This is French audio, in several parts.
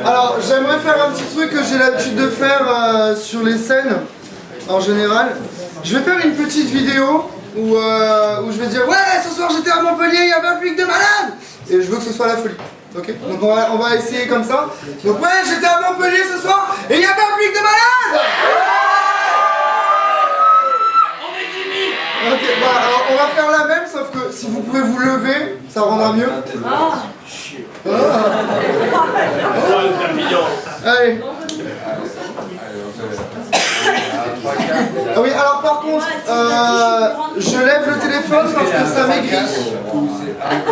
Alors, j'aimerais faire un petit truc que j'ai l'habitude de faire sur les scènes, en général. Je vais faire une petite vidéo où je vais dire « Ouais, ce soir j'étais à Montpellier, il y avait un public de malades !» Et je veux que ce soit la folie. Ok? Donc on va essayer comme ça. Donc « Ouais, j'étais à Montpellier ce soir, et il y avait un public de malades !» Ok, bah alors on va faire la même, sauf que si vous pouvez vous lever, ça rendra mieux. Allez. Ah oui, alors par contre, je lève le téléphone parce que ça maigrit.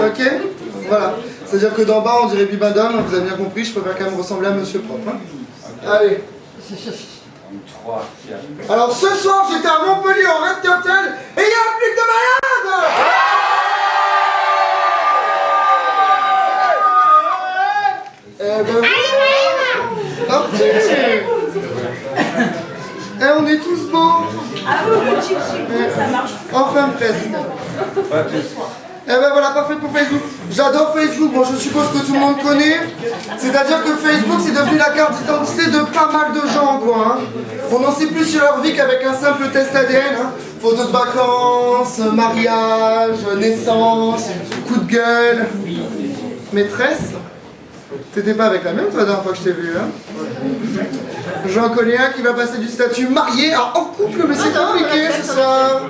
Ok? Voilà. C'est-à-dire que d'en bas on dirait Bibendum, vous avez bien compris, je préfère quand même ressembler à Monsieur Propre. Hein. Allez. Alors ce soir j'étais à Montpellier en Red Turtle et il y a un public de malades. Eh, on est tous beaux. Ah oui, ça marche. Enfin presque. Eh ben voilà, parfait pour Facebook. J'adore Facebook, bon je suppose que tout le monde connaît. C'est-à-dire que Facebook c'est devenu la carte d'identité de pas mal de gens quoi. Hein. On n'en sait plus sur leur vie qu'avec un simple test ADN. Hein. Photos de vacances, mariage, naissance, coup de gueule. Maîtresse. T'étais pas avec la même toi la dernière fois que je t'ai vu hein. J'en connais un qui va passer du statut marié à en couple, mais c'est compliqué c'est ça.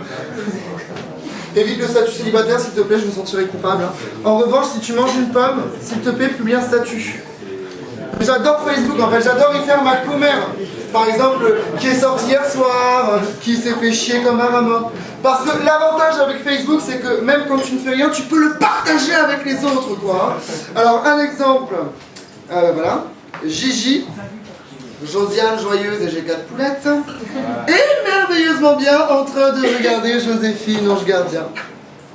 Évite le statut célibataire s'il te plaît, je me sentirai coupable. Hein. En revanche, si tu manges une pomme, s'il te plaît, publie un statut. J'adore Facebook, en fait, j'adore y faire ma commère. Par exemple, qui est sorti hier soir, qui s'est fait chier comme un rat mort. Parce que l'avantage avec Facebook, c'est que même quand tu ne fais rien, tu peux le partager avec les autres, quoi. Hein. Alors, un exemple. Voilà. Gigi. Josiane joyeuse et j'ai 4 poulettes. Et merveilleusement bien en train de regarder Joséphine, ange gardien.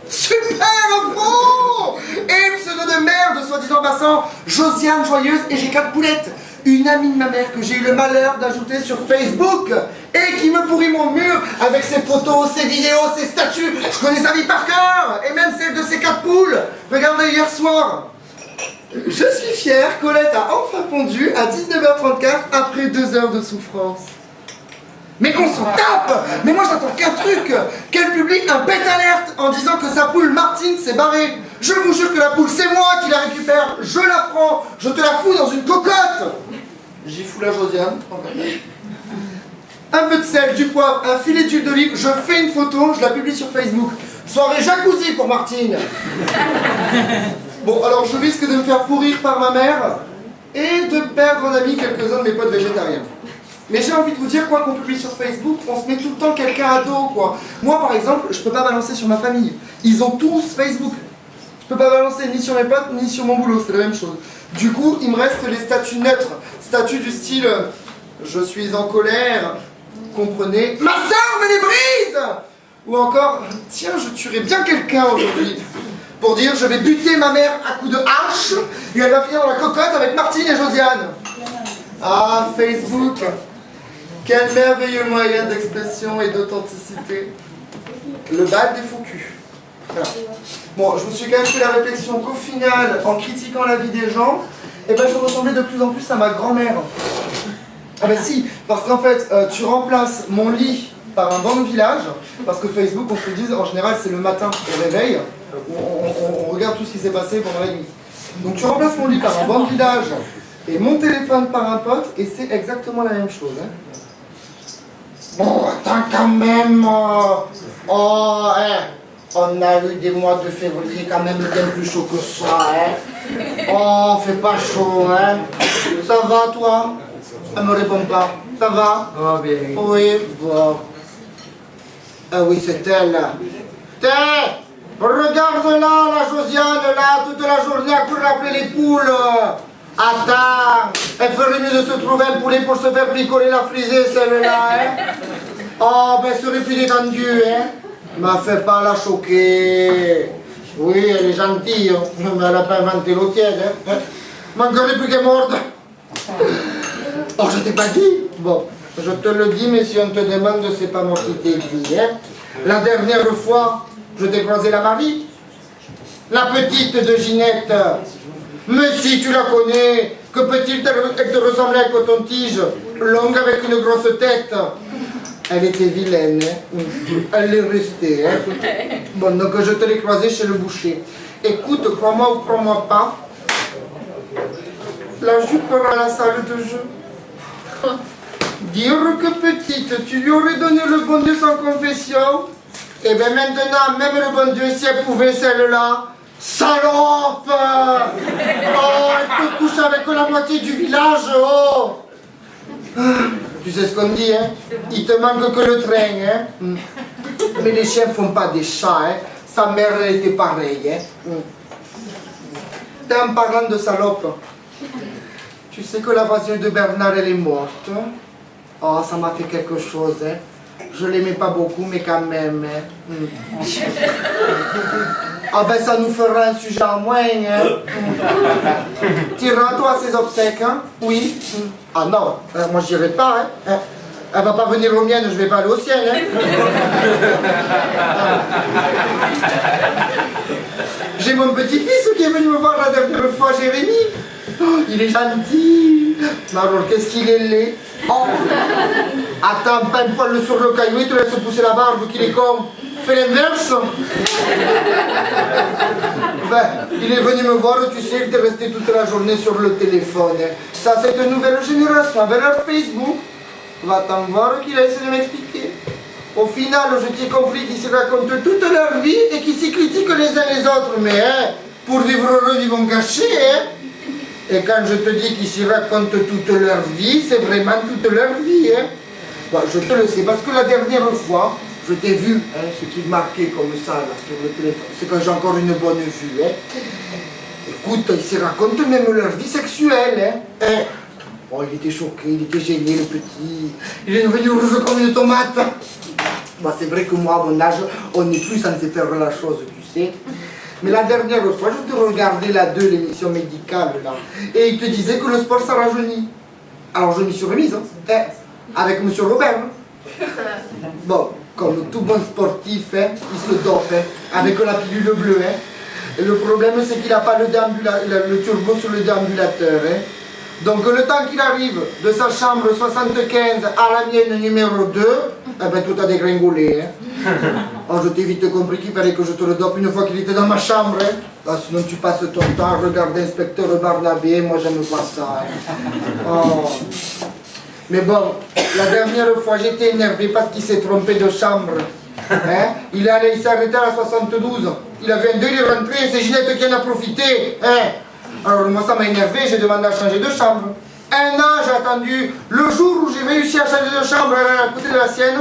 Super info! Et pseudo de merde, soi-disant passant, Josiane joyeuse et j'ai 4 poulettes. Une amie de ma mère que j'ai eu le malheur d'ajouter sur Facebook et qui me pourrit mon mur avec ses photos, ses vidéos, ses statuts. Je connais sa vie par cœur et même celle de ses 4 poules. Regardez hier soir. Je suis fier, Colette a enfin pondu à 19h34 après 2 heures de souffrance. Mais on s'en tape! Mais moi j'attends qu'un truc! Qu'elle publie un bête alerte en disant que sa poule Martine s'est barrée. Je vous jure que la poule c'est moi qui la récupère, je la prends, je te la fous dans une cocotte! J'y fous la Josiane. Un peu de sel, du poivre, un filet d'huile d'olive, je fais une photo, je la publie sur Facebook. Soirée jacuzzi pour Martine! Bon, alors je risque de me faire pourrir par ma mère et de perdre en ami quelques-uns de mes potes végétariens. Mais j'ai envie de vous dire, quoi qu'on publie sur Facebook, on se met tout le temps quelqu'un à dos, quoi. Moi, par exemple, je peux pas balancer sur ma famille. Ils ont tous Facebook. Je peux pas balancer ni sur mes potes, ni sur mon boulot, c'est la même chose. Du coup, il me reste les statuts neutres. Statuts du style, je suis en colère, comprenez, ma sœur me les brise! Ou encore, tiens, je tuerai bien quelqu'un aujourd'hui. Pour dire, je vais buter ma mère à coups de hache, et elle va finir dans la cocotte avec Martine et Josiane. Ah, Facebook! Quel merveilleux moyen d'expression et d'authenticité. Le bal des faux culs. Voilà. Bon, je me suis quand même fait la réflexion qu'au final, en critiquant la vie des gens, eh ben, je ressemblais de plus en plus à ma grand-mère. Ah ben si, parce qu'en fait, tu remplaces mon lit par un banc de village, parce que Facebook, on se le dit, en général, c'est le matin au réveil, on regarde tout ce qui s'est passé pendant la nuit. Donc tu remplaces mon lit par un banc de village et mon téléphone par un pote, et c'est exactement la même chose. Hein. Bon, attends quand même. On a eu des mois de février quand même bien plus chaud que ça. Hein. Oh, fait pas chaud. Hein. Ça va toi? Elle me répond pas. Ça va? Oh, bien. Oui, bon. Ah oui, c'est elle. Regarde là, la Josiane, là, toute la journée à courir appeler les poules. Attends, elle ferait mieux de se trouver un poulet pour se faire bricoler la frisée, celle-là, hein. Oh, ben, elle serait plus détendue, hein. Mais fais pas la choquer. Oui, elle est gentille, hein. Mais elle n'a pas inventé l'eau tiède, hein. Manquerait plus qu'elle morde. Oh, je t'ai pas dit. Bon, je te le dis, mais si on te demande, c'est pas moi qui t'ai dit, hein. La dernière fois, je t'ai croisé la Marie, la petite de Ginette. Mais si, tu la connais. Que peut-il te ressembler à un coton-tige, longue avec une grosse tête. Elle était vilaine, hein. Elle est restée. Hein. Bon, donc je te l'ai croisée chez le boucher. Écoute, crois-moi ou crois-moi pas, la jupe à la salle de jeu. Dire que petite, tu lui aurais donné le bon Dieu sans confession. Et bien maintenant, même le bon Dieu, si elle pouvait celle-là, salope! Oh, elle te couche avec la moitié du village, oh! Tu sais ce qu'on dit, hein? Il te manque que le train, hein? Mais les chiens font pas des chats, hein? Sa mère, elle était pareille, hein? En parlant de salope, tu sais que la voisine de Bernard, elle est morte? Oh, ça m'a fait quelque chose, hein? Je l'aimais pas beaucoup, mais quand même, hein? Ah ben, ça nous fera un sujet en moins, hein? T'iras, toi, à ses obsèques, hein? Oui? Ah non, moi, j'irai pas, hein? Elle va pas venir aux miennes, je vais pas aller aux siennes, hein? J'ai mon petit-fils qui est venu me voir la dernière fois, Jérémy. Oh, il est gentil. Mais alors, qu'est-ce qu'il est laid? Oh. Attends, pas un poil sur le caillou, il te laisse pousser la barbe, qu'il est con. Fais l'inverse. Enfin, il est venu me voir, tu sais, il était resté toute la journée sur le téléphone. Ça, c'est une nouvelle génération, avec leur Facebook. Va t'en voir qu'il a essayé de m'expliquer. Au final, je t'ai compris qu'ils se racontent toute leur vie et qu'ils s'y critiquent les uns les autres. Mais hein, pour vivre heureux, ils vont gâcher. Hein. Et quand je te dis qu'ils s'y racontent toute leur vie, c'est vraiment toute leur vie. Hein. Bon, je te le sais, parce que la dernière fois, je t'ai vu, hein, ce qui marquait comme ça là, sur le téléphone. C'est que j'ai encore une bonne vue. Hein. Écoute, ils se racontent même leur vie sexuelle. Hein. Hein. Oh, il était choqué, il était gêné, le petit. Il est devenu rouge comme une tomate. Bon, c'est vrai que moi, à mon âge, on n'est plus censé faire la chose, tu sais. Mais la dernière fois, je te regardais là, l'émission médicale, là. Et il te disait que le sport, ça rajeunit. Alors, je m'y suis remise, hein, avec M. Robert. Hein. Bon, comme tout bon sportif, hein, il se dope, hein, avec la pilule bleue. Hein. Et le problème, c'est qu'il n'a pas le turbo sur le déambulateur. Hein. Donc le temps qu'il arrive de sa chambre 75 à la mienne numéro 2, eh ben, tout a dégringolé. Hein. Oh, je t'ai vite compris qu'il fallait que je te le dope une fois qu'il était dans ma chambre. Hein. Ah, sinon tu passes ton temps à regarder Inspecteur Barnabé, moi j'aime pas ça. Hein. Oh. Mais bon, la dernière fois j'étais énervé parce qu'il s'est trompé de chambre. Hein. Il s'est arrêté à la 72. Il avait un 2, il est rentré et c'est Ginette qui en a profité. Hein. Alors moi ça m'a énervé, j'ai demandé à changer de chambre. 1 an j'ai attendu, le jour où j'ai réussi à changer de chambre à côté de la sienne,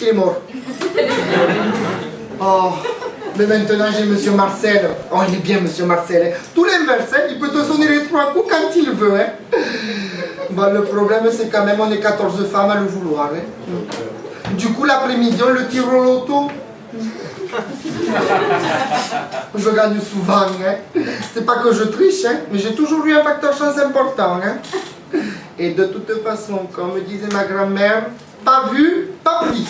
il est mort. Oh, mais maintenant j'ai Monsieur Marcel. Oh, il est bien Monsieur Marcel. Tout l'inverse, hein. Il peut te sonner les 3 coups quand il veut. Hein. Bon, le problème c'est quand même on est 14 femmes à le vouloir. Hein. Du coup l'après-midi on le tire au loto. Je gagne souvent, hein. C'est pas que je triche, hein, mais j'ai toujours eu un facteur chance important. Hein. Et de toute façon, comme disait ma grand-mère, pas vu, pas pris.